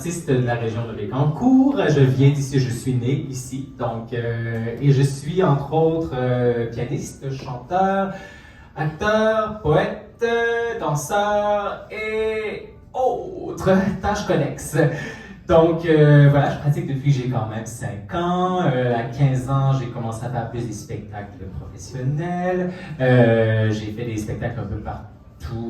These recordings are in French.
artiste de la région de Bécancour. Je viens d'ici, je suis né ici. Donc, et je suis entre autres pianiste, chanteur, acteur, poète, danseur et autres tâches connexes. Donc, voilà, je pratique depuis que j'ai quand même 5 ans. À 15 ans, j'ai commencé à faire plus des spectacles professionnels. J'ai fait des spectacles un peu partout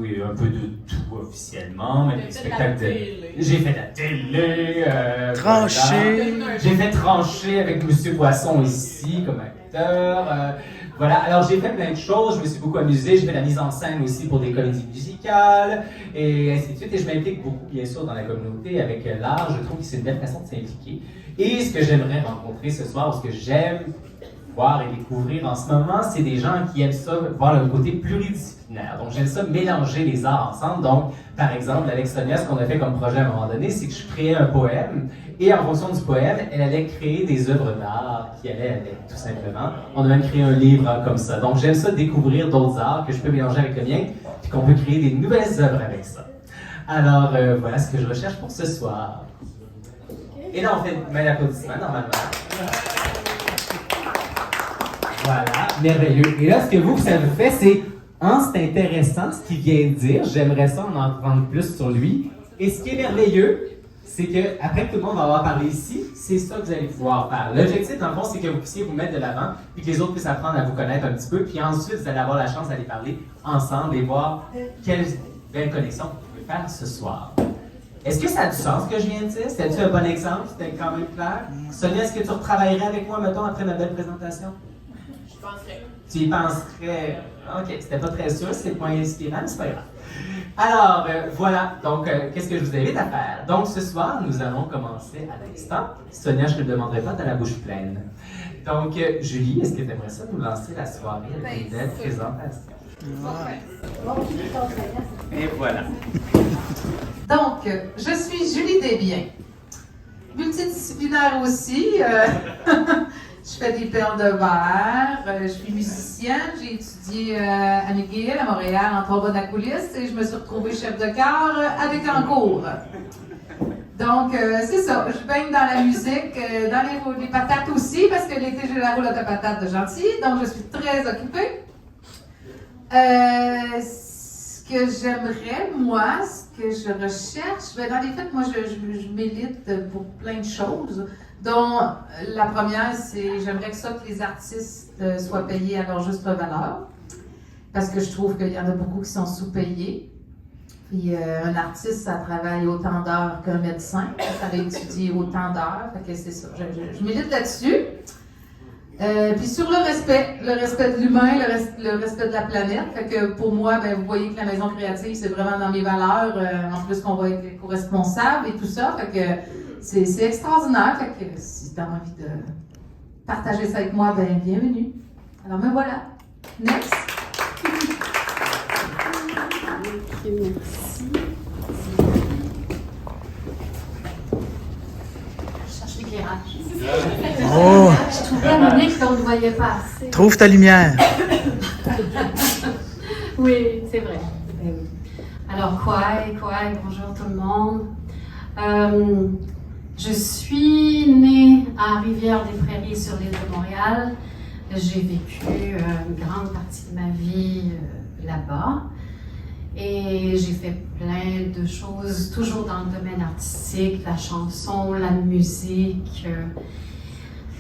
et un peu de tout officiellement. Même des spectacles de... J'ai fait de la télé. Tranché. Voilà. J'ai fait Tranché avec Monsieur Poisson ici comme acteur. Voilà, alors j'ai fait plein de choses, je me suis beaucoup amusé, j'ai fait la mise en scène aussi pour des comédies musicales, et ainsi de suite, et je m'implique beaucoup, bien sûr, dans la communauté avec l'art, je trouve que c'est une belle façon de s'impliquer. Et ce que j'aimerais rencontrer ce soir, ou ce que j'aime voir et découvrir en ce moment, c'est des gens qui aiment ça, voir le côté pluridisciplinaire. Donc j'aime ça mélanger les arts ensemble. Donc, par exemple, avec Sonia, ce qu'on a fait comme projet à un moment donné, c'est que je créais un poème, et en fonction du poème, elle allait créer des œuvres d'art qui allaient avec, tout simplement. On a même créé un livre comme ça. Donc j'aime ça découvrir d'autres arts que je peux mélanger avec le mien, puis qu'on peut créer des nouvelles œuvres avec ça. Alors voilà ce que je recherche pour ce soir. Et là, on fait une main d'applaudissement, normalement. Voilà, merveilleux. Et là, ce que ça vous fait, c'est c'est intéressant ce qu'il vient de dire. J'aimerais ça en apprendre plus sur lui. Et ce qui est merveilleux, c'est que après que tout le monde va avoir parlé ici, c'est ça que vous allez pouvoir faire. L'objectif, dans le fond, c'est que vous puissiez vous mettre de l'avant, puis que les autres puissent apprendre à vous connaître un petit peu, puis ensuite, vous allez avoir la chance d'aller parler ensemble et voir quelle belle connexion vous pouvez faire ce soir. Est-ce que ça a du sens ce que je viens de dire? C'était-tu un bon exemple? C'était quand même clair? Sonia, est-ce que tu retravaillerais avec moi, mettons, après ma belle présentation? Je penserais. Tu y penserais? Ok, c'était pas très sûr, c'est pas inspirant, mais c'est pas grave. Alors, voilà, donc, qu'est-ce que je vous invite à faire? Donc, ce soir, nous allons commencer à l'instant. Sonia, je ne te demanderai pas, t'as la bouche pleine. Donc, Julie, est-ce que tu aimerais ça nous lancer la soirée avec une belle présentation? Et voilà. Donc, je suis Julie Desbiens, multidisciplinaire aussi. Je fais des perles de verre, je suis musicienne, j'ai étudié à McGill, à Montréal, en trombone à coulisses, et je me suis retrouvée chef de chœur à Bécancour. Donc, c'est ça, je baigne dans la musique, dans les patates aussi, parce que l'été, j'ai la roulotte de patates de Gentilly, donc je suis très occupée. Ce que j'aimerais, moi, ce que je recherche, ben dans les faits, moi, je milite pour plein de choses, dont la première, c'est j'aimerais que les artistes soient payés à leur juste valeur, parce que je trouve qu'il y en a beaucoup qui sont sous-payés. Puis un artiste, ça travaille autant d'heures qu'un médecin, ça va étudier autant d'heures, fait que c'est ça, je milite là-dessus. Puis sur le respect de l'humain, le respect de la planète. Fait que pour moi, ben, vous voyez que la maison créative, c'est vraiment dans mes valeurs. En plus qu'on va être éco-responsable et tout ça. Fait que c'est extraordinaire. Fait que si tu as envie de partager ça avec moi, ben bienvenue. Alors me voilà. Next. Merci. Je cherche l'éclairage. Oh! Je trouvais Monique qu'on ne voyait pas assez. Trouve ta lumière. Oui, c'est vrai. Alors, bonjour tout le monde. Je suis née à Rivière-des-Prairies sur l'île de Montréal. J'ai vécu une grande partie de ma vie là-bas. Et j'ai fait plein de choses, toujours dans le domaine artistique, la chanson, la musique.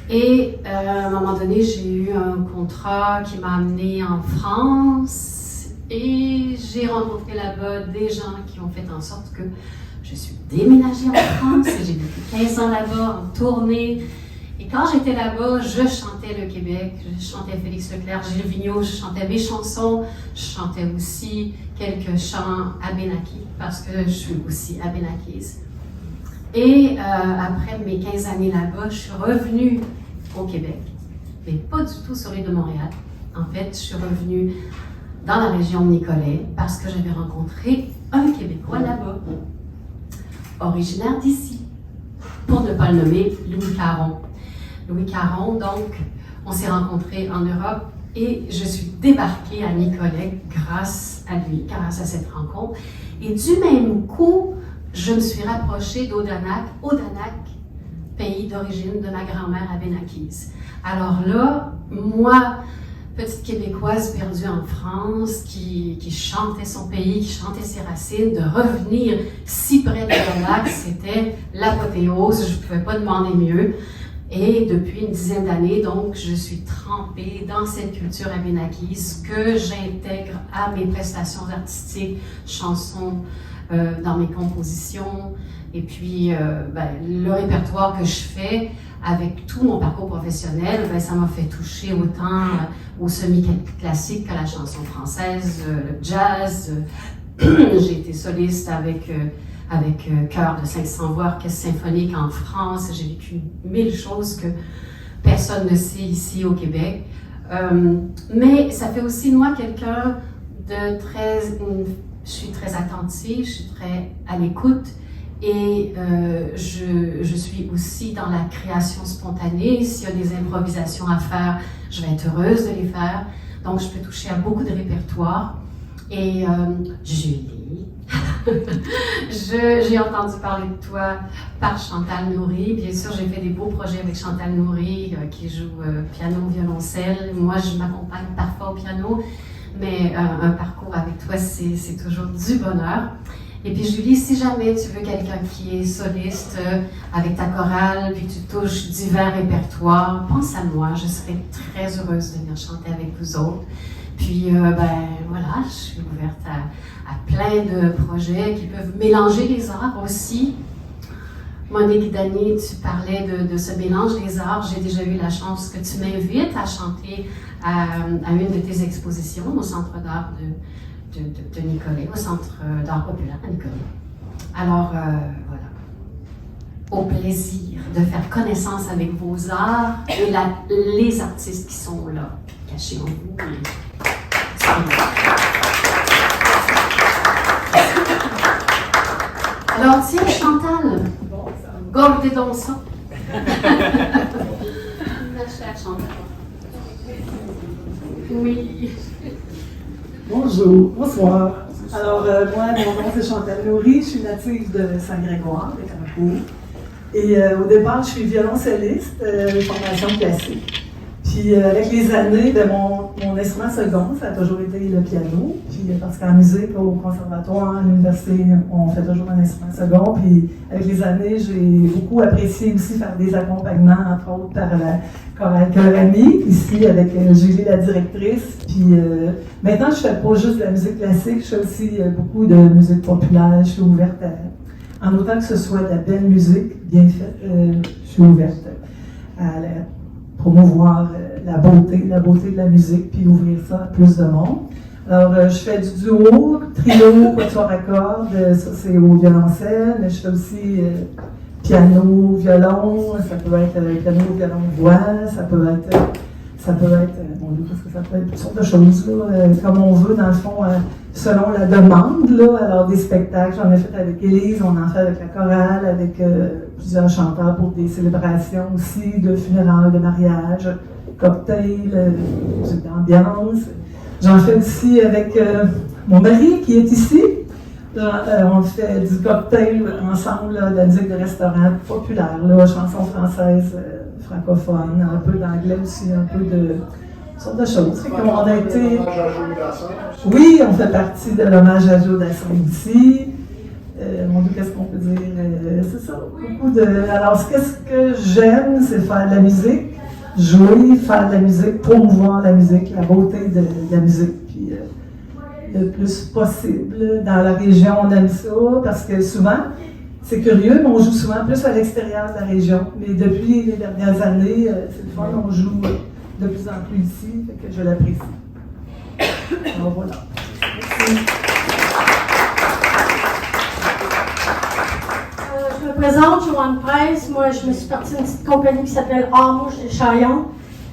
Et à un moment donné, j'ai eu un contrat qui m'a amenée en France et j'ai rencontré là-bas des gens qui ont fait en sorte que je suis déménagée en France et j'ai vécu 15 ans là-bas en tournée. Et quand j'étais là-bas, je chantais le Québec, je chantais Félix Leclerc, Gilles Vigneault, je chantais mes chansons, je chantais aussi quelques chants abénakis parce que je suis aussi abénakise. Et après mes 15 années là-bas, je suis revenue au Québec, mais pas du tout sur l'île de Montréal. En fait, je suis revenue dans la région de Nicolet parce que j'avais rencontré un Québécois là-bas, originaire d'ici, pour ne pas le nommer, Louis Caron. Louis Caron, donc, on s'est rencontrés en Europe et je suis débarquée à Nicolet grâce à lui, grâce à cette rencontre. Et du même coup, je me suis rapprochée d'Odanak, pays d'origine de ma grand-mère abénaquise. Alors là, moi, petite Québécoise perdue en France, qui chantait son pays, qui chantait ses racines, de revenir si près d'Odanak, c'était l'apothéose, je ne pouvais pas demander mieux. Et depuis une dizaine d'années, donc, je suis trempée dans cette culture abénaquise que j'intègre à mes prestations artistiques, chansons, dans mes compositions. Et puis, le répertoire que je fais, avec tout mon parcours professionnel, ça m'a fait toucher autant au semi-classique que la chanson française, le jazz. J'ai été soliste avec chœur de 500 voix, orchestre symphonique en France. J'ai vécu 1000 choses que personne ne sait ici au Québec. Mais ça fait aussi de moi quelqu'un de très... Je suis très attentive, je suis très à l'écoute. Et je suis aussi dans la création spontanée. S'il y a des improvisations à faire, je vais être heureuse de les faire. Donc, je peux toucher à beaucoup de répertoires. Et Julie, j'ai entendu parler de toi par Chantal Nourry. Bien sûr, j'ai fait des beaux projets avec Chantal Nourry qui joue piano, violoncelle. Moi, je m'accompagne parfois au piano. Mais un parcours avec toi, c'est toujours du bonheur. Et puis Julie, si jamais tu veux quelqu'un qui est soliste avec ta chorale, puis tu touches divers répertoires, pense à moi, je serai très heureuse de venir chanter avec vous autres. Puis voilà, je suis ouverte à plein de projets qui peuvent mélanger les arts aussi. Monique Dany, tu parlais de ce mélange des arts. J'ai déjà eu la chance que tu m'invites à chanter à une de tes expositions au Centre d'art de Nicolet, au Centre d'art populaire à Nicolet. Alors, voilà. Au plaisir de faire connaissance avec vos arts et les artistes qui sont là, cachés en vous. Alors, tiens, Chantal, gobe donc ça. Ma chère Chantal. Oui. Bonjour, bonsoir. Alors, moi, mon nom c'est Chantal Nourry, je suis native de Saint-Grégoire, de Cancourt. Et au départ, je suis violoncelliste, formation classique. Puis avec les années, mon instrument second, ça a toujours été le piano. Puis parce qu'en musique, au conservatoire, à l'université, on fait toujours un instrument second. Puis avec les années, j'ai beaucoup apprécié aussi faire des accompagnements, entre autres par la chorale Chorami, ici avec Julie, la directrice. Puis maintenant, je fais pas juste de la musique classique, je fais aussi beaucoup de musique populaire. Je suis ouverte en autant que ce soit de la belle musique, bien faite, je suis ouverte à promouvoir la beauté de la musique, puis ouvrir ça à plus de monde. Alors, je fais du duo, trio, quatuor à cordes, ça c'est au violoncelle, mais je fais aussi piano, violon, ça peut être piano, violon, voix, ça peut être, mon Dieu, qu'est-ce que ça peut être, toutes sortes de choses, là, comme on veut, dans le fond, selon la demande, là. Alors, des spectacles, j'en ai fait avec Élise, on en fait avec la chorale, avec plusieurs chanteurs pour des célébrations aussi, de funérailles, de mariage, cocktail, musique d'ambiance. J'en fais aussi avec mon mari qui est ici. On fait du cocktail ensemble, là, de la musique de restaurant populaire, là, chansons françaises, francophones, un peu d'anglais aussi, un peu de toutes sortes de choses. On a été... Oui, on fait partie de l'hommage à Joe Dassin ici. Mon Dieu, qu'est-ce qu'on peut dire? C'est ça, beaucoup de... Alors, qu'est-ce que j'aime, c'est faire de la musique, jouer, faire de la musique, promouvoir la musique, la beauté de la musique. Puis, le plus possible. Dans la région, on aime ça parce que souvent, c'est curieux, mais on joue souvent plus à l'extérieur de la région. Mais depuis les dernières années, c'est le fun, on joue de plus en plus ici, fait que je l'apprécie. Alors voilà. Merci. Je me présente, Joanne Price. Moi, je me suis partie d'une petite compagnie qui s'appelle Mouches des Chaillons.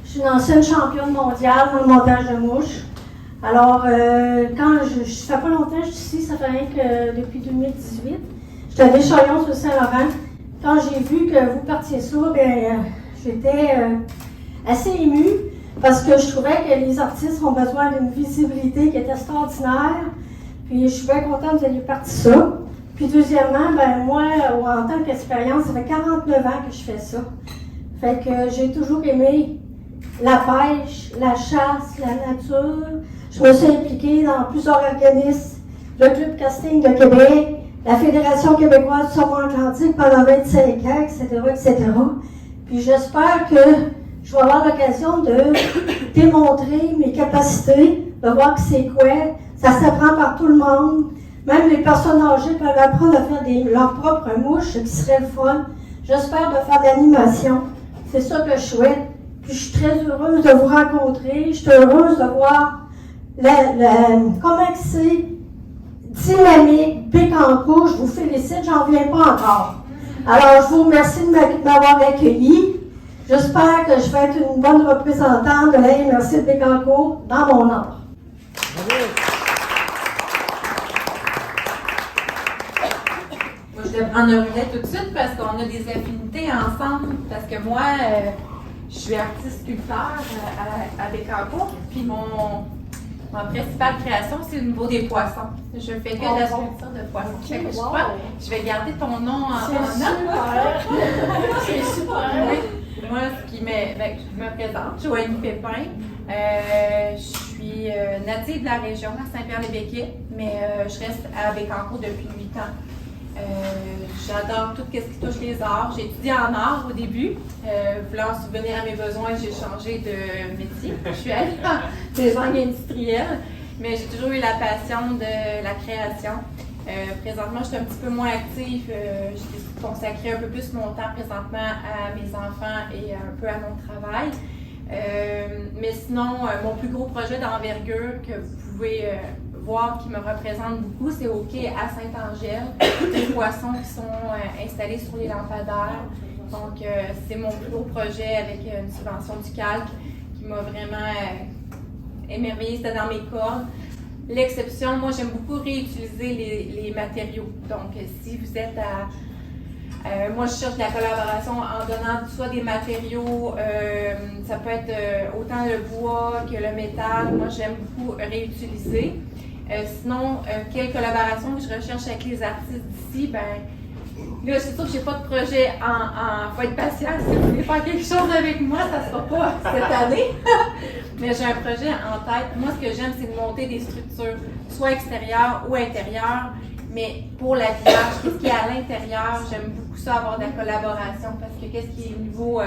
Je suis une ancienne championne mondiale dans le montage de mouches. Alors, quand ça fait pas longtemps que je suis ici, ça fait rien que depuis 2018. J'étais à Deschaillons sur Saint-Laurent. Quand j'ai vu que vous partiez ça, j'étais assez émue parce que je trouvais que les artistes ont besoin d'une visibilité qui est extraordinaire. Puis je suis bien contente que vous ayez parti ça. Puis deuxièmement, ben moi, en tant qu'expérience, ça fait 49 ans que je fais ça. Fait que j'ai toujours aimé la pêche, la chasse, la nature. Je me suis impliquée dans plusieurs organismes, le Club Casting de Québec, la Fédération québécoise du saumon atlantique pendant 25 ans, etc., etc. Puis j'espère que je vais avoir l'occasion de démontrer mes capacités, de voir que c'est quoi. Ça s'apprend par tout le monde. Même les personnes âgées peuvent apprendre à faire leurs propres mouches, ce qui serait le fun. J'espère de faire de l'animation. C'est ça que je souhaite. Puis je suis très heureuse de vous rencontrer. Je suis heureuse de voir comment c'est dynamique, Bécancour. Je vous félicite, j'en reviens pas encore. Alors, je vous remercie de m'avoir accueilli. J'espère que je vais être une bonne représentante de la MRC de Bécancour dans mon art. Moi, je vais prendre un relais tout de suite parce qu'on a des affinités ensemble. Parce que moi, je suis artiste sculpteur à Bécancour. Puis ma principale création, c'est au niveau des poissons. Je fais que de la sculpture de poissons. Okay, je vais garder ton nom en note. C'est super! Oui. Moi, je me présente, Joanie Pépin. Je suis native de la région, à Saint-Pierre-les-Béquets, mais je reste à Bécancour depuis 8 ans. J'adore tout ce qui touche les arts. J'ai étudié en art au début. Voulant subvenir à mes besoins, j'ai changé de métier. Je suis allée en design industriel, mais j'ai toujours eu la passion de la création. Présentement, je suis un petit peu moins active. J'ai décidé de consacrer un peu plus mon temps présentement à mes enfants et un peu à mon travail. Mais sinon, mon plus gros projet d'envergure que vous pouvez voir qui me représente beaucoup, c'est au quai à Saint-Angèle, des poissons qui sont installés sur les lampadaires. Donc, c'est mon plus gros projet avec une subvention du Calque qui m'a vraiment émerveillée. C'était dans mes cordes. L'exception, moi, j'aime beaucoup réutiliser les matériaux. Donc, si vous êtes moi, je cherche la collaboration en donnant soit des matériaux, ça peut être autant le bois que le métal. Moi, j'aime beaucoup réutiliser. Sinon, quelle collaboration que je recherche avec les artistes d'ici? Ben, là, c'est sûr que je n'ai pas de projet faut être patient. Si vous voulez faire quelque chose avec moi, ça ne sera pas cette année. Mais j'ai un projet en tête. Moi, ce que j'aime, c'est de monter des structures, soit extérieures ou intérieures. Mais pour l'habillage, qu'est-ce qui est à l'intérieur, j'aime beaucoup ça, avoir de la collaboration, parce que qu'est-ce qui est au niveau,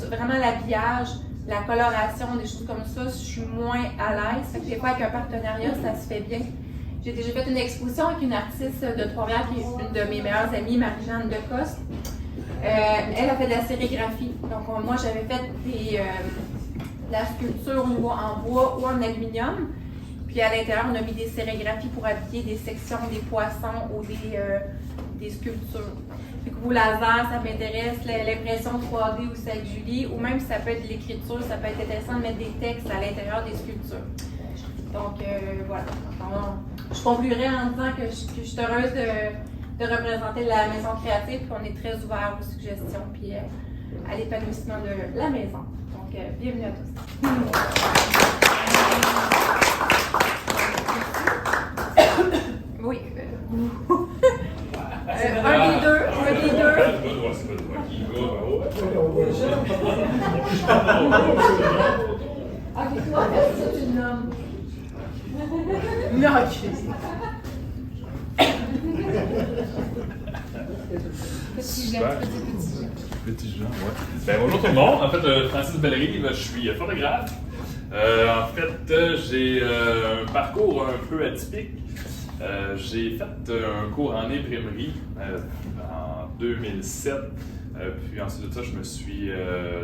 vraiment l'habillage, la coloration, des choses comme ça, je suis moins à l'aise. Fait que des fois, avec un partenariat, ça se fait bien. J'ai déjà fait une exposition avec une artiste de Trois-Rivières, qui est une de mes meilleures amies, Marie-Jeanne Decoste. Elle a fait de la sérigraphie. Donc, moi, j'avais fait de la sculpture au niveau en bois ou en aluminium. Puis à l'intérieur, on a mis des sérigraphies pour habiller des sections des poissons ou des sculptures. Puis que vous, laser, ça m'intéresse, l'impression 3D aussi avec Julie, ou même si ça peut être de l'écriture, ça peut être intéressant de mettre des textes à l'intérieur des sculptures. Donc voilà. Je conclurai en disant que je suis heureuse de représenter la maison créative, puis qu'on est très ouvert aux suggestions, puis à l'épanouissement de la maison. Donc bienvenue à tous. Oui. Un des deux. Ok, toi, c'est une homme. Non, ok. Petit Jean, Petit Jean, ouais. Ben, bonjour tout le monde. En fait, Francis Bellerive, je suis photographe. En fait, j'ai un parcours un peu atypique. J'ai fait un cours en imprimerie en 2007. Puis ensuite de ça, je me suis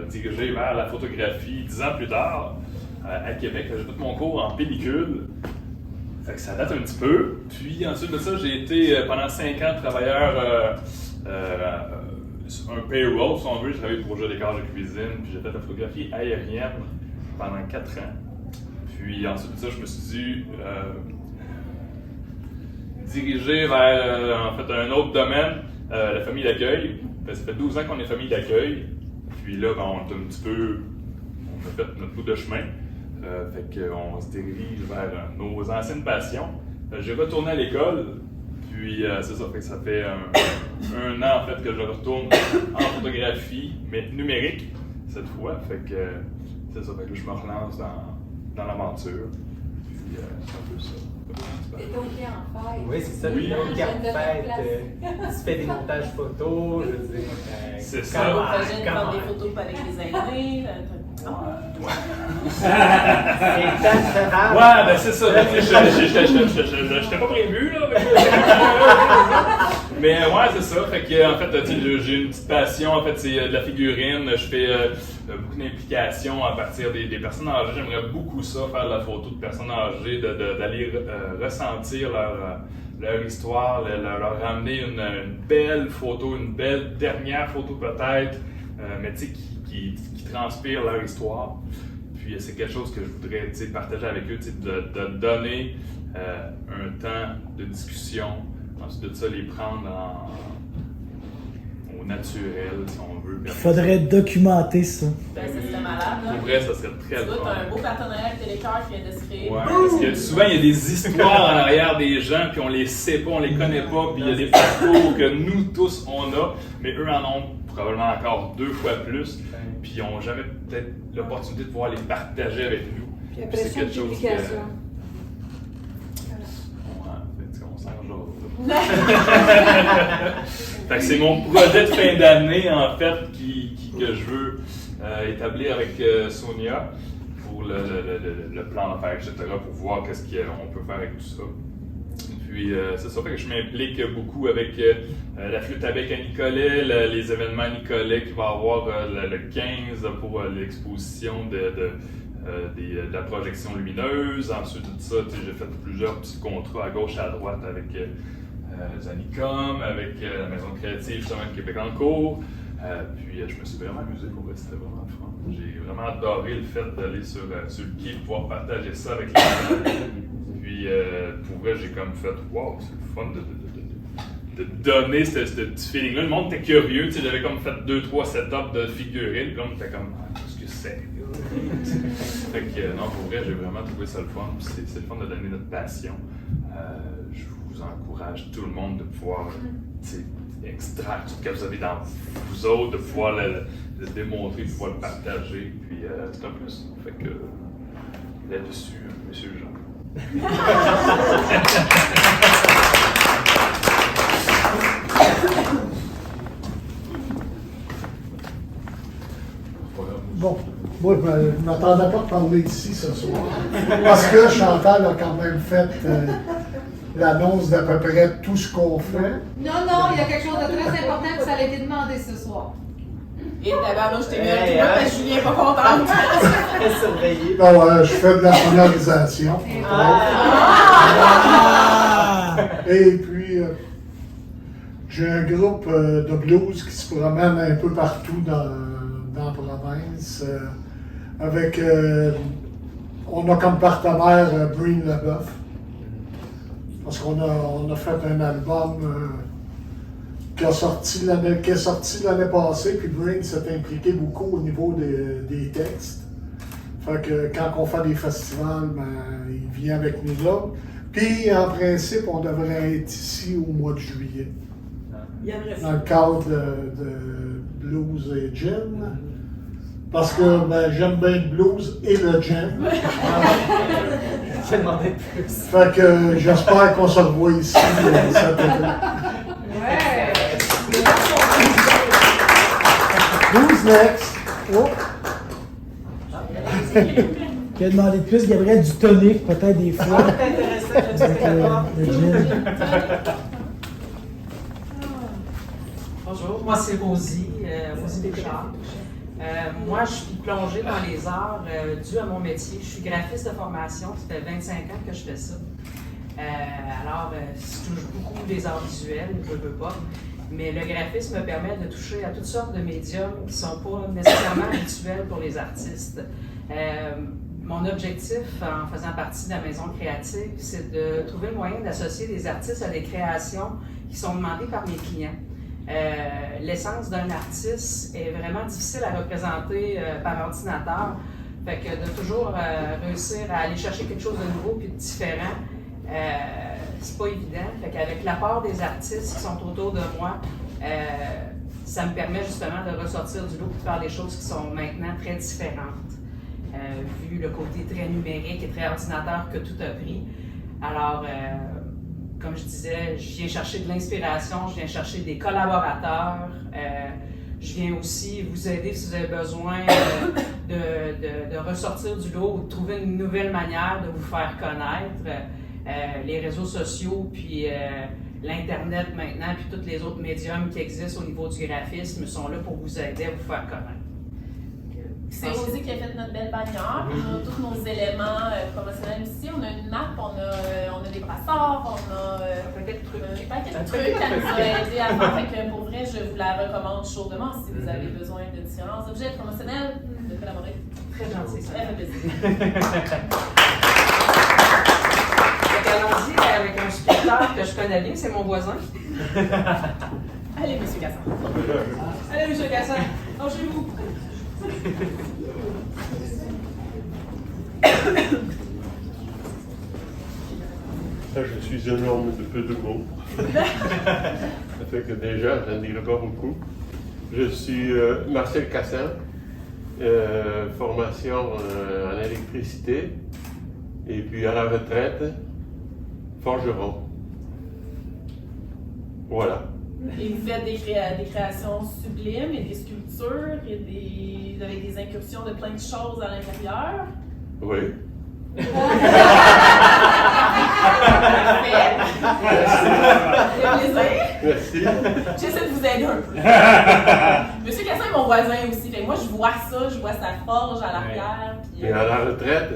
dirigé vers la photographie 10 ans plus tard à Québec. J'ai fait mon cours en pellicule. Fait que ça date un petit peu. Puis ensuite de ça, j'ai été pendant 5 ans travailleur un payroll, si on veut. J'ai travaillé pour Jeux d'écart de cuisine. Puis j'ai fait la photographie aérienne pendant 4 ans. Puis ensuite de ça, je me suis dit diriger vers en fait un autre domaine, la famille d'accueil. Ça fait 12 ans qu'on est famille d'accueil. Puis là, ben, on est un petit peu. On a fait notre bout de chemin. Fait qu'on se dirige vers nos anciennes passions. J'ai retourné à l'école. Puis c'est ça, fait que ça fait un an en fait que je retourne en photographie, mais numérique cette fois. Fait que c'est ça, fait que je me relance dans l'aventure. Puis c'est un peu ça. T'es OK en fait. Oui, c'est ça, Oui. le carte fête. Tu fais des montages photos, je veux dire. C'est ça. Comment- Projet de prendre comment- des photos avec les aînés. C'est intéressant. Ouais, ben c'est ça. J'étais pas prévu, là. Mais ouais, c'est ça. Fait que, en fait, j'ai une petite passion. En fait, c'est de la figurine. Je fais beaucoup d'implications à partir des personnes âgées. J'aimerais beaucoup ça, faire de la photo de personnes âgées, d'aller ressentir leur histoire, leur ramener une belle photo, une belle dernière photo peut-être, mais tu sais, qui transpire leur histoire. Puis c'est quelque chose que je voudrais partager avec eux, de donner un temps de discussion, ensuite de ça les prendre au naturel, si on veut. Il faudrait documenter ça. Ben, ça serait malade, là. Pour vrai, ça serait très Tu vois, fun. t'as un beau partenariat avec Télécœur qui vient de se créer. Ouais, parce que souvent il y a des histoires en arrière des gens, puis on les sait pas, on les connaît pas, puis il y a des parcours que nous tous on a, mais eux en ont probablement encore 2 fois plus, puis ils n'ont jamais peut-être l'opportunité de pouvoir les partager avec nous. Puis après ça, publication. On s'en jase, là. Fait que c'est mon projet de fin d'année en fait que je veux établir avec Sonia pour le plan d'affaires, etc., pour voir qu'est-ce qu'on peut faire avec tout ça. Puis c'est ça, fait que je m'implique beaucoup avec la flûte à bec à Nicolet, les événements à Nicolet qu'il va y avoir le 15 pour l'exposition de la projection lumineuse. Ensuite de ça, j'ai fait plusieurs petits contrats à gauche et à droite avec Zanicom, avec la Maison créative justement de Québec-en-Cours. Puis je me suis vraiment amusé pour vrai, c'était vraiment fun. J'ai vraiment adoré le fait d'aller sur le quai, pouvoir partager ça avec les gens. Puis pour vrai, j'ai comme fait wow, c'est le fun de donner ce petit feeling-là. Le monde était curieux, tu sais, j'avais comme fait 2-3 setups de figurines, puis là on était comme qu'est-ce que c'est? Fait que non, pour vrai, j'ai vraiment trouvé ça le fun, puis c'est le fun de donner notre passion. Je vous encourage tout le monde de pouvoir extraire tout ce que vous avez dans vous autres, de pouvoir le démontrer, de pouvoir le partager, puis c'est un peu ça. Fait que là-dessus, monsieur Jean. Bon, moi, je ne m'attendais pas de parler ici ce soir. Parce que Chantal a quand même fait l'annonce d'à peu près tout ce qu'on fait. Non, il y a quelque chose de très important que ça a été demandé ce soir. Et d'abord, là, je t'ai mis un tout parce que Julien n'est pas contente. Très surveillé. Non, je fais de la sonorisation. Et puis, j'ai un groupe de blues qui se promène un peu partout dans la province. Avec, on a comme partenaire Breen Leboeuf. Parce qu'on a fait un album qui est sorti l'année passée, puis Breen s'est impliqué beaucoup au niveau des textes. Fait que quand on fait des festivals, il vient avec nous là. Puis en principe, on devrait être ici au mois de juillet. Dans le cadre de blues et gin. Parce que j'aime bien le blues et le gin. Je te demandais plus. Fait que j'espère qu'on se revoit ici cet été. Ouais! Who's next? Oh. Qui a demandé de plus, Gabriel, du tonic, peut-être des fois. C'est intéressant, je sais Avec le gin. Bonjour, moi c'est Rosie Bouchard. Moi, je suis plongée dans les arts dû à mon métier. Je suis graphiste de formation, ça fait 25 ans que je fais ça. Alors, je touche beaucoup des arts visuels, je ne veux pas. Mais le graphisme me permet de toucher à toutes sortes de médiums qui ne sont pas nécessairement habituels pour les artistes. Mon objectif, en faisant partie de la maison créative, c'est de trouver le moyen d'associer les artistes à des créations qui sont demandées par mes clients. L'essence d'un artiste est vraiment difficile à représenter par ordinateur. Fait que de toujours réussir à aller chercher quelque chose de nouveau puis de différent, c'est pas évident. Fait qu'avec l'apport des artistes qui sont autour de moi, ça me permet justement de ressortir du lot et de faire des choses qui sont maintenant très différentes, vu le côté très numérique et très ordinateur que tout a pris. Alors, comme je disais, je viens chercher de l'inspiration, je viens chercher des collaborateurs, je viens aussi vous aider si vous avez besoin de ressortir du lot ou de trouver une nouvelle manière de vous faire connaître. Les réseaux sociaux, puis l'Internet maintenant, puis tous les autres médiums qui existent au niveau du graphisme sont là pour vous aider à vous faire connaître. C'est Rosie qui a fait notre belle bannière. On a tous nos éléments promotionnels aussi. On a une map, on a des brassards, on a un paquet de trucs qu'elle nous a aidé à faire. Fait que pour vrai, je vous la recommande chaudement si vous avez besoin de différents objets promotionnels, de collaborer. Très gentil. Ça fait plaisir. Allons-y avec un sculpteur que je connais bien, c'est mon voisin. Allez, monsieur Cassin. Allez, monsieur Cassin, lâchez-vous. Je suis un homme de peu de mots. Ça fait que déjà, je ne dirai pas beaucoup. Je suis Marcel Cassin, formation en électricité, et puis à la retraite, forgeron. Voilà. Et vous faites des créations sublimes et des sculptures et avec des incursions de plein de choses à l'intérieur. Oui. Merci. J'essaie de vous aider un peu. Monsieur Cassin est mon voisin aussi. Fait que moi, je vois ça, je vois sa forge à l'arrière. Mais à la retraite,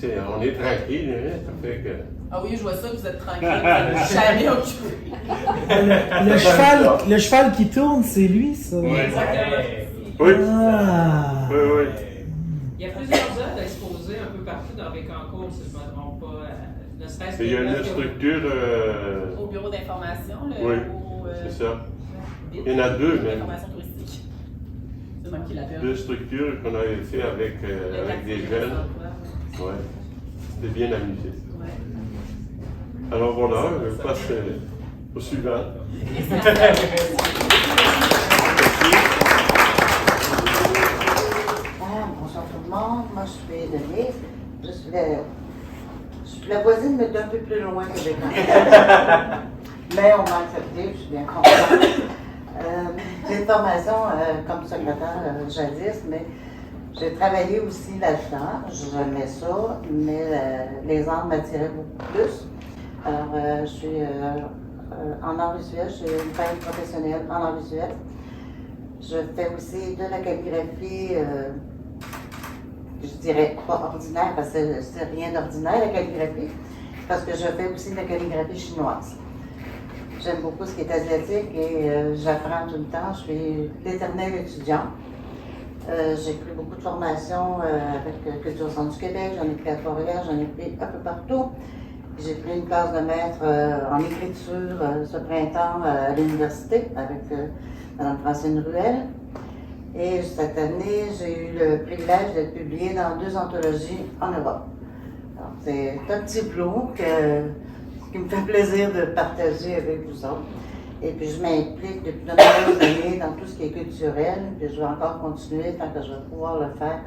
on est tranquille, hein, ça fait que... Ah oui, je vois ça, vous êtes tranquille, vous n'êtes jamais occupé. Le cheval qui tourne, c'est lui, ça? Oui. Oui. Ah. Oui, oui. Il y a plusieurs œuvres exposées un peu partout dans Bécancour, si je ne me trompe pas. Ne serait-ce que il y a une structure... Au bureau d'information, oui, c'est ça. Il y en a deux, même. L'information touristique. C'est moi qui l'appelle. Deux structures qu'on avait fait avec des jeunes. Ouais. C'était bien amusé. Ouais. Alors voilà, je passe au suivant. Bonjour tout le monde, moi je suis Denise. Je suis la voisine, mais d'un peu plus loin que j'ai mais on m'a accepté, je suis bien contente. J'ai une formation comme secrétaire jadis, mais j'ai travaillé aussi là-dedans. J'aimais ça, mais les arts m'attiraient beaucoup plus. Alors, je suis en art visuel, je suis une peintre professionnelle en art visuel. Je fais aussi de la calligraphie, je dirais pas ordinaire, parce que c'est rien d'ordinaire la calligraphie, parce que je fais aussi de la calligraphie chinoise. J'aime beaucoup ce qui est asiatique et j'apprends tout le temps. Je suis l'éternelle étudiante. J'ai pris beaucoup de formations avec Culture Centre du Québec, j'en ai pris à Trois-Rivières, j'en ai pris un peu partout. J'ai pris une classe de maître en écriture ce printemps à l'université avec Mme Francine Ruel. Et cette année, j'ai eu le privilège d'être publiée dans 2 anthologies en Europe. Alors, c'est un petit boulot qui me fait plaisir de partager avec vous autres. Et puis, je m'implique depuis de nombreuses années dans tout ce qui est culturel, puis je vais encore continuer tant que je vais pouvoir le faire.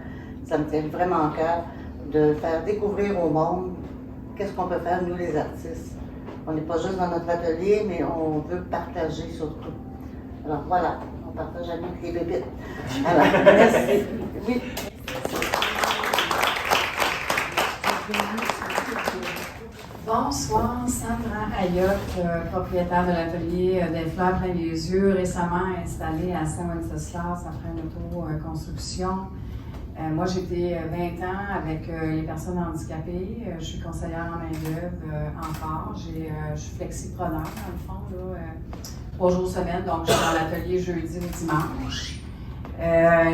Ça me tient vraiment à cœur de faire découvrir au monde qu'est-ce qu'on peut faire, nous les artistes. On n'est pas juste dans notre atelier, mais on veut partager surtout. Alors voilà, on partage avec les bébites. Alors, merci. Oui. Bonsoir, Sandra Ayotte, propriétaire de l'atelier des Fleurs plein les yeux, récemment installée à Saint-Wenceslas après une auto-construction. Moi, j'ai été 20 ans avec les personnes handicapées. Je suis conseillère en main-d'œuvre encore. Je suis flexipreneur, dans le fond, là, 3 jours semaine, donc je suis dans l'atelier jeudi ou dimanche.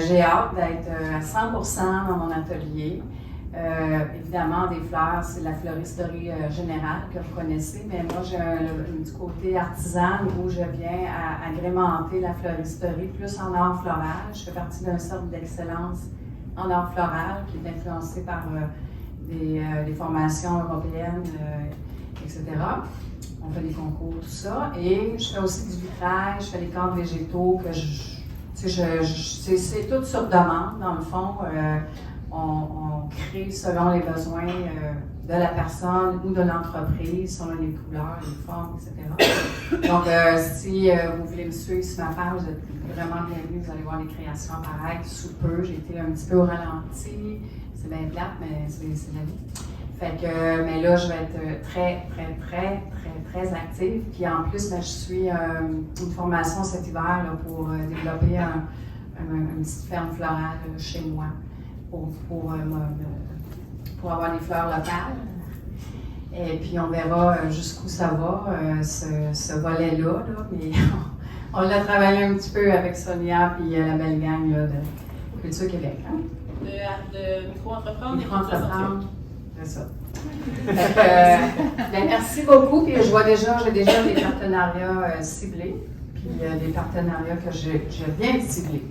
J'ai hâte d'être à 100% dans mon atelier. Évidemment, des fleurs, c'est la floristerie générale que vous connaissez, mais moi, j'ai du côté artisan où je viens à agrémenter la floristerie plus en art floral. Je fais partie d'un cercle d'excellence en art floral qui est influencé par des formations européennes etc. On fait des concours, tout ça. Et je fais aussi du vitrail, je fais des cadres végétaux que c'est tout sur demande, dans le fond. On crée selon les besoins de la personne ou de l'entreprise, selon les couleurs, les formes, etc. Donc, si vous voulez me suivre sur ma page, vous êtes vraiment bienvenus. Vous allez voir les créations apparaître sous peu. J'ai été un petit peu au ralenti. C'est bien plate, mais c'est la vie. Fait que, mais là, je vais être très active. Puis en plus, je suis une formation cet hiver là, pour développer une petite ferme florale chez moi pour avoir des fleurs locales. Et puis on verra jusqu'où ça va, ce volet-là. Là, mais on l'a travaillé un petit peu avec Sonia et la belle gang là, de Culture Québec. Hein? De micro-entreprendre. Micro-entreprendre, c'est ça. Donc, ben, merci beaucoup. Puis j'ai déjà des partenariats ciblés. Puis des partenariats que je viens de cibler.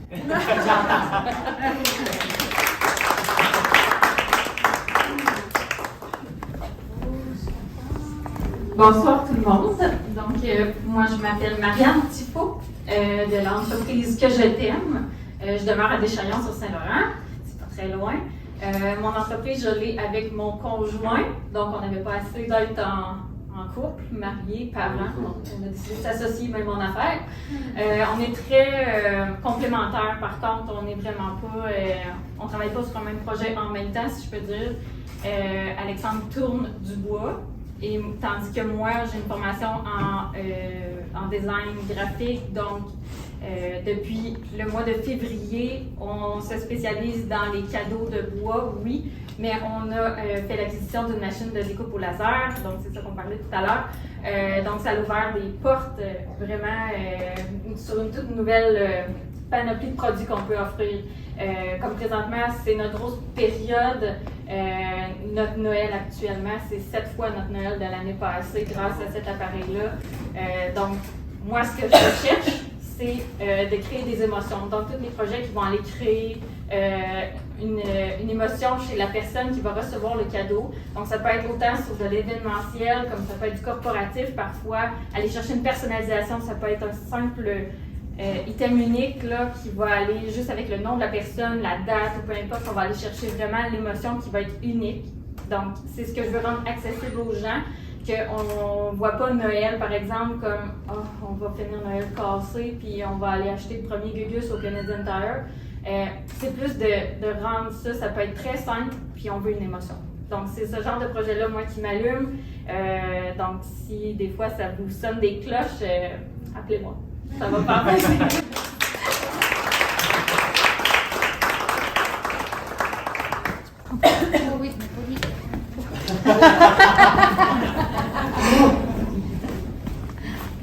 Bonsoir tout le monde. Donc, moi, je m'appelle Marianne Tifo de l'entreprise Que je t'aime. Je demeure à Deschaillons sur Saint-Laurent. C'est pas très loin. Mon entreprise, je l'ai avec mon conjoint. Donc, on n'avait pas assez d'être en couple, mariés, parents. Donc, on a décidé de s'associer même en affaires. On est très complémentaires. Par contre, on n'est vraiment pas... on ne travaille pas sur un même projet en même temps, si je peux dire. Alexandre tourne du bois. Et, tandis que moi, j'ai une formation en design graphique, donc depuis le mois de février, on se spécialise dans les cadeaux de bois, oui, mais on a fait l'acquisition d'une machine de découpe au laser, donc c'est ça qu'on parlait tout à l'heure. Donc ça a ouvert des portes vraiment sur une toute nouvelle panoplie de produits qu'on peut offrir. Comme présentement, c'est notre grosse période. Notre Noël actuellement, c'est 7 fois notre Noël de l'année passée grâce à cet appareil-là. Donc, moi, ce que je recherche, c'est de créer des émotions. Donc, tous les projets qui vont aller créer une émotion chez la personne qui va recevoir le cadeau. Donc, ça peut être autant sur de l'événementiel, comme ça peut être du corporatif. Parfois, aller chercher une personnalisation, ça peut être un simple item unique là, qui va aller juste avec le nom de la personne, la date ou peu importe, on va aller chercher vraiment l'émotion qui va être unique. Donc, c'est ce que je veux rendre accessible aux gens, qu'on ne voit pas Noël, par exemple, comme oh, on va finir Noël cassé, puis on va aller acheter le premier Gugus au Canadian Tire. C'est plus de rendre ça, ça peut être très simple, puis on veut une émotion. Donc, c'est ce genre de projet-là, moi, qui m'allume. Donc, si des fois ça vous sonne des cloches, appelez-moi. Ça va pas mal. Oui, oui.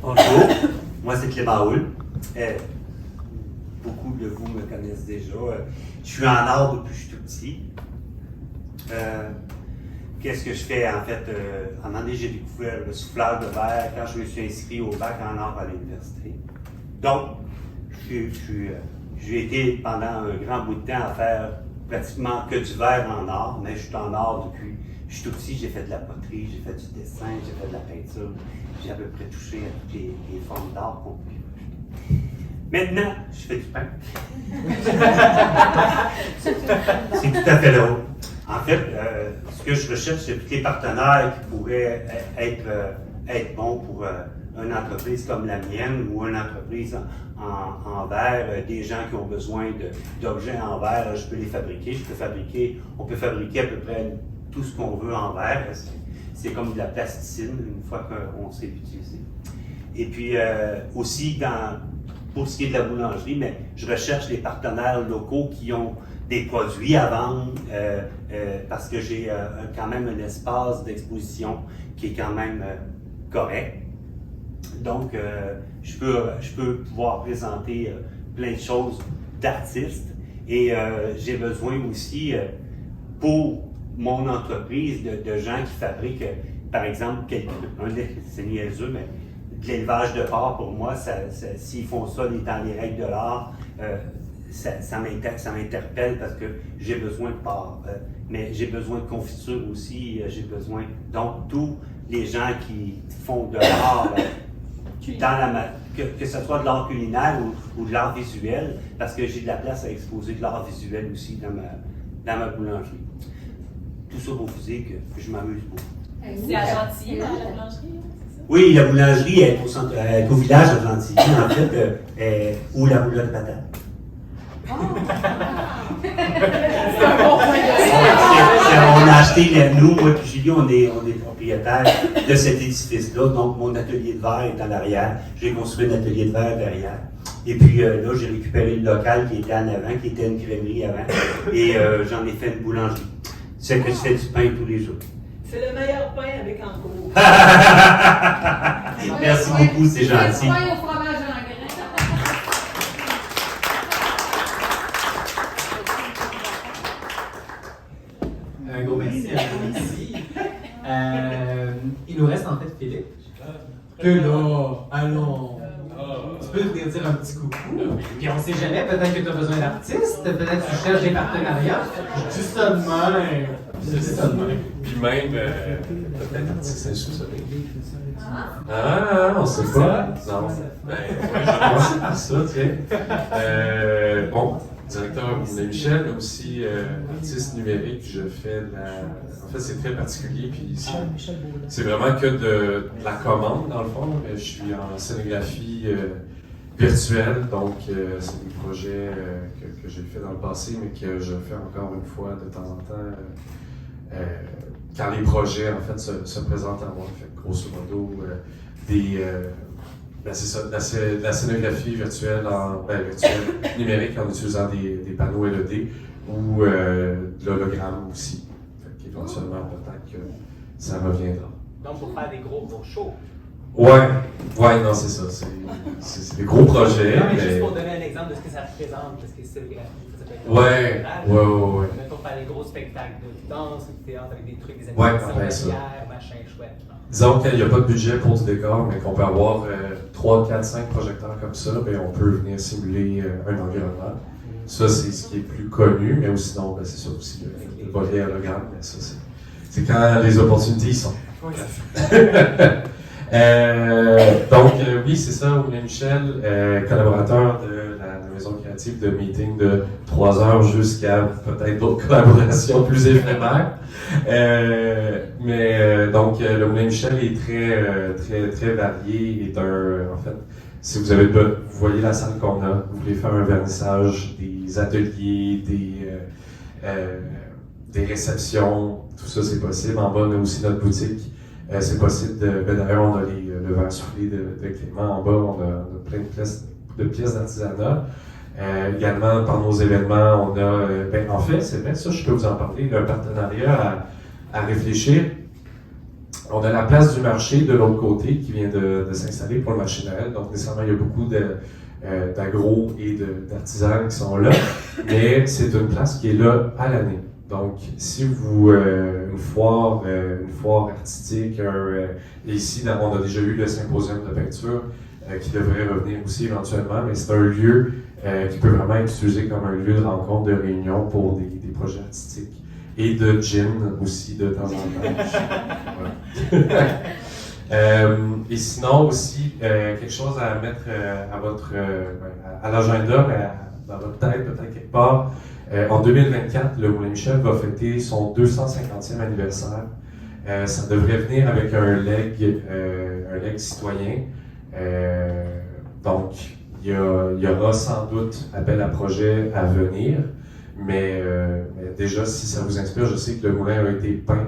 Bonjour, moi c'est Clément Houle. Beaucoup de vous me connaissent déjà. Je suis en art depuis que je suis tout petit. Qu'est-ce que je fais en fait? À un moment donné, j'ai découvert le souffleur de verre quand je me suis inscrit au bac en art à l'université. Donc, j'ai été pendant un grand bout de temps à faire pratiquement que du verre en art, mais je suis en art depuis. Je suis tout petit, j'ai fait de la poterie, j'ai fait du dessin, j'ai fait de la peinture. J'ai à peu près touché à toutes les formes d'art qu'on peut. Maintenant, je fais du pain. C'est tout à fait drôle. En fait, ce que je recherche, c'est tous les partenaires qui pourraient être bons pour une entreprise comme la mienne ou une entreprise en verre, des gens qui ont besoin d'objets en verre, je peux les fabriquer. On peut fabriquer à peu près tout ce qu'on veut en verre. C'est comme de la plasticine une fois qu'on sait l'utiliser. Et puis aussi, pour ce qui est de la boulangerie, mais je recherche des partenaires locaux qui ont des produits à vendre parce que j'ai quand même un espace d'exposition qui est quand même correct. Donc, je peux pouvoir présenter plein de choses d'artistes et j'ai besoin aussi pour mon entreprise de gens qui fabriquent, par exemple, c'est niaiseux, mais de l'élevage de porc pour moi, s'ils font ça dans les règles de l'art, ça m'interpelle parce que j'ai besoin de porc. mais j'ai besoin de confiture aussi, j'ai besoin. Donc, tous les gens qui font de l'art, que ce soit de l'art culinaire ou de l'art visuel, parce que j'ai de la place à exposer de l'art visuel aussi dans ma boulangerie. Tout ça pour vous dire que je m'amuse beaucoup. C'est à Gentilly, la boulangerie? Oui, la boulangerie est au village de Gentilly, en fait, où la roulotte de patate. C'est un bon point On a acheté, nous, moi et Julie, on est propriétaires de cet édifice-là, donc mon atelier de verre est en arrière. J'ai construit un atelier de verre derrière. Et puis là, j'ai récupéré le local qui était en avant, qui était une crèmerie avant, et j'en ai fait une boulangerie. C'est que je fais du pain tous les jours. C'est le meilleur pain avec en cours. Merci beaucoup, c'est gentil. Le pain au fromage en grain. Un gros merci, il nous reste en fait Philippe. Que là, allons. Tu peux venir dire un petit coucou. Puis on sait jamais, peut-être que tu as besoin d'artistes, peut-être que tu cherches des partenariats. Je dis ça de même. Je dis ça de même. Puis même, peut-être artiste insoupçonné. On sait pas. Non. Ben, je vais commencer par ça, tiens. Bon, directeur Moulin Michel, mais aussi artiste numérique. Je fais en fait, c'est très particulier. Puis c'est vraiment que de la commande, dans le fond. Je suis en scénographie virtuelle, donc c'est des projets que j'ai fait dans le passé, mais que je fais encore une fois de temps en temps. Quand les projets, en fait, se présentent à moi. Fait, grosso modo, c'est ça, de la scénographie virtuelle, numérique en utilisant des panneaux LED ou de l'hologramme aussi. Fait qu'éventuellement, peut-être que ça reviendra. Donc, pour faire des gros shows. Ouais, non, c'est ça. C'est des gros projets. Non, mais juste pour donner un exemple de ce que ça représente, parce que c'est ouais. Pour faire des gros spectacles de danse ou de théâtre avec des trucs, des animations, machin chouette. Disons qu'il n'y a pas de budget pour du décor, mais qu'on peut avoir 3, 4, 5 projecteurs comme ça, bien, on peut venir simuler un environnement. Ça, c'est ce qui est plus connu, mais aussi, sinon, c'est ça aussi, le volet hologramme, mais ça, c'est quand les opportunités y sont. Donc, oui, c'est ça, Moulin Michel, collaborateur de la maison créative de meeting de 3 heures jusqu'à peut-être d'autres collaborations plus éphémères. Donc, le Moulin Michel est très varié. En fait, si vous voyez la salle qu'on a, vous voulez faire un vernissage, des ateliers, des réceptions, tout ça, c'est possible. En bas, on a aussi notre boutique. C'est possible d'ailleurs, on a le verre soufflé de Clément en bas, on a plein de pièces d'artisanat. Également, par nos événements, on a, en fait, c'est vrai, ça, je peux vous en parler, un partenariat à réfléchir. On a la place du marché de l'autre côté qui vient de s'installer pour le marché de Noël. Donc, nécessairement, il y a beaucoup d'agros et d'artisans qui sont là, mais c'est une place qui est là à l'année. Donc, si vous, une foire artistique, ici, on a déjà eu le symposium de peinture qui devrait revenir aussi éventuellement, mais c'est un lieu qui peut vraiment être utilisé comme un lieu de rencontre, de réunion pour des projets artistiques. Et de gin aussi, de temps en temps. Et sinon aussi, quelque chose à mettre à l'agenda, dans votre tête, peut-être quelque part. En 2024, le Moulin Michel va fêter son 250e anniversaire. Ça devrait venir avec un leg citoyen. Donc, il y aura sans doute appel à projet à venir, mais déjà, si ça vous inspire, je sais que le moulin a été peint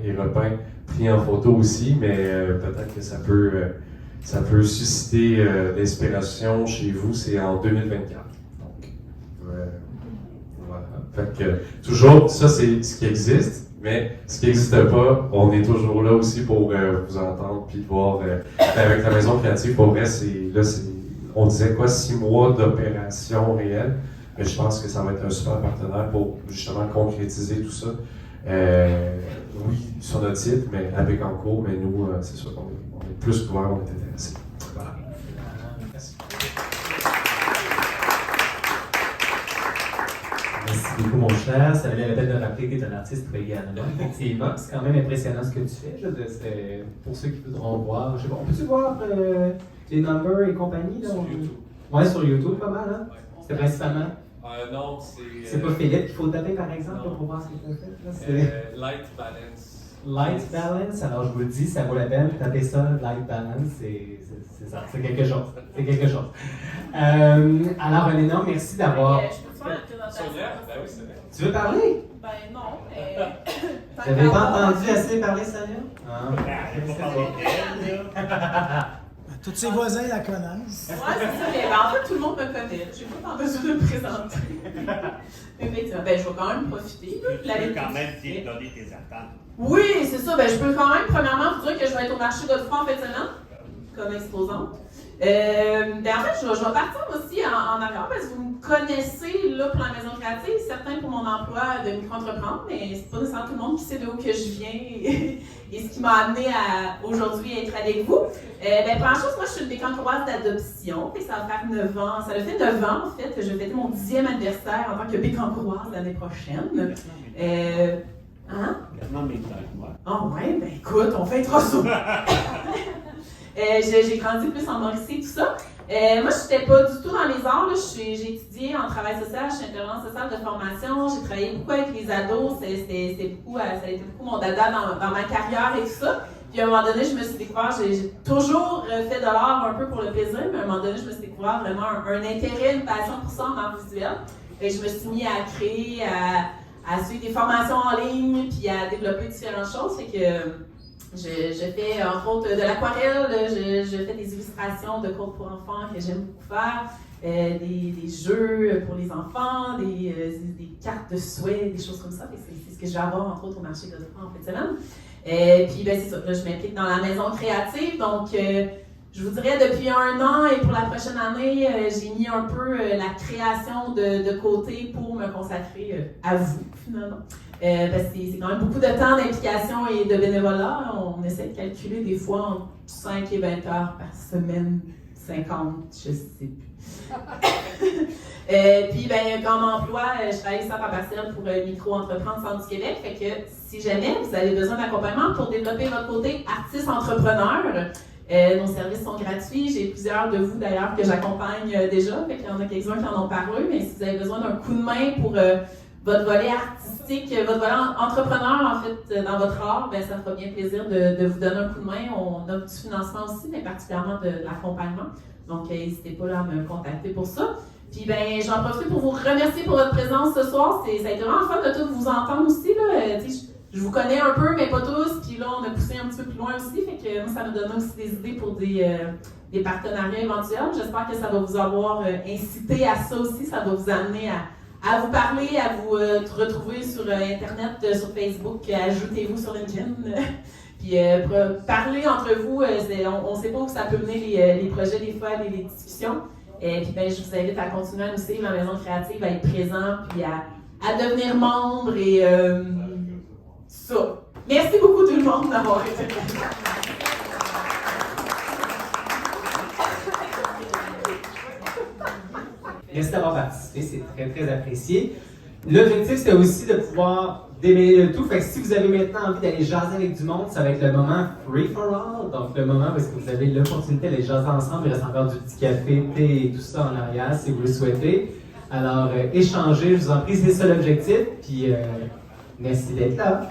et repeint, pris en photo aussi, mais peut-être que ça peut susciter l'inspiration chez vous. C'est en 2024. Fait que, toujours, ça c'est ce qui existe, mais ce qui n'existe pas, on est toujours là aussi pour vous entendre puis voir. Avec la maison créative, pour vrai, on disait quoi, 6 mois d'opération réelle, mais je pense que ça va être un super partenaire pour justement concrétiser tout ça. Oui, sur notre site, mais à Bécancour, mais nous, c'est sûr qu'on est plus ouverts, on est intéressés. Voilà. Merci. Merci beaucoup, mon cher. Ça valait la peine de rappeler que tu es un artiste également. Effectivement, c'est quand même impressionnant ce que tu fais. C'est pour ceux qui voudront voir. Je sais pas, on peut-tu voir les numbers et compagnie? Là, sur YouTube. Ouais, sur YouTube, pas mal, hein? C'était principalement. Non, c'est. C'est pas Philippe qu'il faut taper, par exemple, là, pour voir ce que tu as fait. Là, Light Balance. Light Balance, alors je vous le dis, ça vaut la peine. Tapez ça, Light Balance, c'est ça, c'est quelque chose. C'est quelque chose. Alors, un énorme merci d'avoir. Je peux te faire une présentation? Ben oui, c'est vrai. Tu veux parler? Ben non, mais. Vous n'avez pas entendu assez parler, Sonia? Tous ses voisins la connaissent. Ouais, c'est ça, mais en fait, tout le monde me connaît. J'ai pas besoin de me présenter. Effectivement, ben, je vais quand même profiter. Tu peux quand même donner tes attentes. Oui, c'est ça. Ben, je peux quand même, premièrement, vous dire que je vais être au marché Godefroy en fin de semaine, comme exposante. Ben, en fait, je vais partir aussi en arrière parce que vous me connaissez là, pour la maison créative, certains pour mon emploi de micro-entreprendre, mais c'est pas nécessairement tout le monde qui sait de où que je viens et ce qui m'a amené à aujourd'hui être avec vous. Ben, première chose, moi je suis une bécancouraise d'adoption, et ça va faire 9 ans. Ça fait 9 ans en fait, je vais fêter mon 10e anniversaire en tant que bécancouraise l'année prochaine. Hein? Ah ouais, ben écoute, on fait trop ça. J'ai grandi plus en Mauricie, tout ça. Moi, je n'étais pas du tout dans les arts. J'ai étudié en travail social, je suis intervenante sociale de formation. J'ai travaillé beaucoup avec les ados. Ça a été beaucoup mon dada dans ma carrière et tout ça. Puis à un moment donné, je me suis découvert, j'ai toujours fait de l'art un peu pour le plaisir, mais à un moment donné, je me suis découvert vraiment un intérêt, une passion pour ça en art visuel. Et je me suis mis à créer, à suivre des formations en ligne, puis à développer différentes choses. Fait que je fais entre autres de l'aquarelle, je fais des illustrations de contes pour enfants que j'aime beaucoup faire, des jeux pour les enfants, des cartes de souhait, des choses comme ça. C'est ce que je vais avoir entre autres au marché de Godefroy en fin de semaine. Puis ben, c'est ça, là, je m'implique dans la maison créative, donc je vous dirais depuis 1 an et pour la prochaine année, j'ai mis un peu la création de côté pour me consacrer à vous finalement. Parce que c'est quand même beaucoup de temps d'implication et de bénévolat. On essaie de calculer des fois entre 5 et 20 heures par semaine, 50, je sais plus. Puis, ben, comme emploi, je travaille ça par partiel pour Micro-Entreprendre Centre du Québec. Fait que si jamais vous avez besoin d'accompagnement pour développer votre côté artiste-entrepreneur, nos services sont gratuits. J'ai plusieurs de vous d'ailleurs que j'accompagne déjà. Fait qu'il y en a quelques-uns qui en ont parlé. Mais si vous avez besoin d'un coup de main pour votre volet artistique, votre volet entrepreneur, en fait, dans votre art, ben, ça me fera bien plaisir de vous donner un coup de main. On offre du financement aussi, mais particulièrement de l'accompagnement. Donc, n'hésitez pas là, à me contacter pour ça. Puis, ben, j'en profite pour vous remercier pour votre présence ce soir. Ça a été vraiment fun de tous vous entendre aussi. Là. Je vous connais un peu, mais pas tous. Puis là, on a poussé un petit peu plus loin aussi. Fait que moi, ça me donne aussi des idées pour des partenariats éventuels. J'espère que ça va vous avoir incité à ça aussi. Ça va vous amener à vous parler, à vous retrouver sur Internet, sur Facebook, ajoutez-vous sur LinkedIn. Puis parler entre vous, on ne sait pas où ça peut mener les projets des fois, les discussions. Puis ben, je vous invite à continuer à nous suivre, ma maison créative, à être présent, puis à devenir membre et ça. Merci beaucoup tout le monde d'avoir été là. Merci d'avoir participé, c'est très très apprécié. L'objectif, c'était aussi de pouvoir démêler le tout. Fait que si vous avez maintenant envie d'aller jaser avec du monde, ça va être le moment free for all. Donc le moment où est-ce que vous avez l'opportunité d'aller jaser ensemble. Il reste encore du petit café, thé et tout ça en arrière si vous le souhaitez. Alors échangez, je vous en prie, c'est ça l'objectif. Puis merci d'être là.